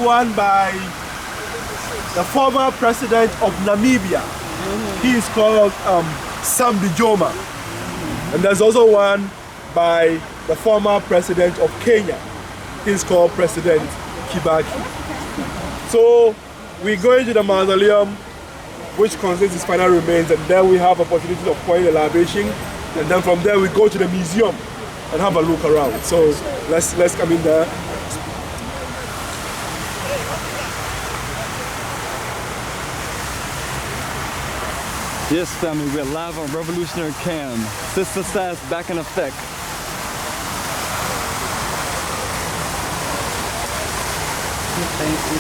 One by the former president of Namibia. He is called Sam Bijoma. And there's also one by the former president of Kenya. He's called President Kibaki. So we go into the mausoleum, which contains his final remains, and then we have opportunity of pouring a libation, and then from there we go to the museum and have a look around. So let's come in there. Yes, family, we're live on Revolutionary Cam. Sister Sass back in effect. Thank you.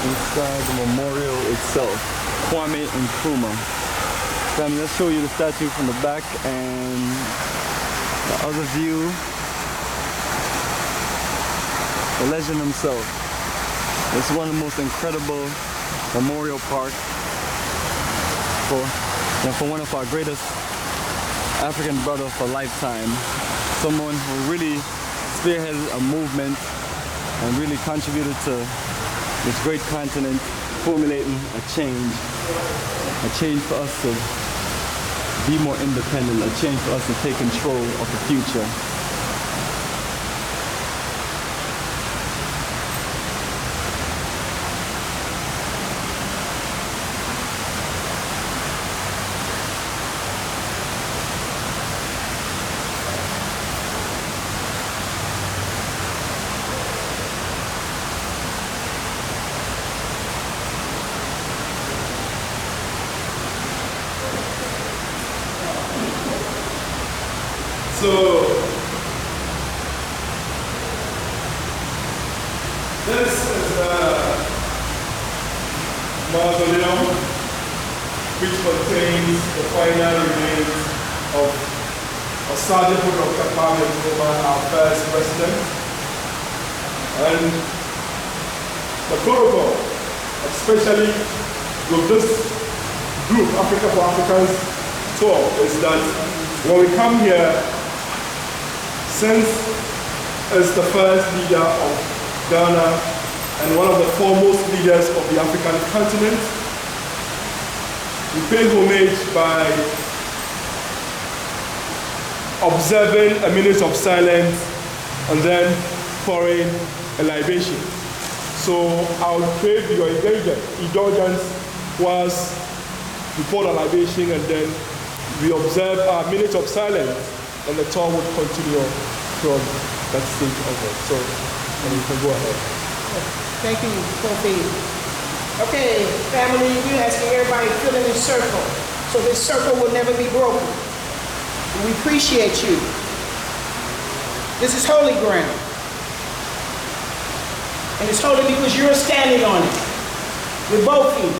Inside the memorial itself, Kwame and Nkrumah. Family, let's show you the statue from the back and the other view. The legend himself. It's one of the most incredible memorial parks for one of our greatest African brothers for a lifetime. Someone who really spearheaded a movement and really contributed to this great continent formulating a change for us to be more independent, a change for us to take control of the future. So this is the mausoleum, which contains the final remains of Sergeant Dr. Kwame Nkrumah, our first president. And the protocol, especially with this group, Africa for Africans tour, is that when we come here, since is the first leader of Ghana and one of the foremost leaders of the African continent, we pay homage by observing a minute of silence and then pouring a libation. So I would crave your indulgence whilst we pour the libation, and then we observe a minute of silence, and the tour would continue from that stage onward. So, and you can go ahead. Thank you, Kofi. Okay, family, we're asking everybody to fill in this circle, so this circle will never be broken. And we appreciate you. This is holy ground. And it's holy because you're standing on it with both feet.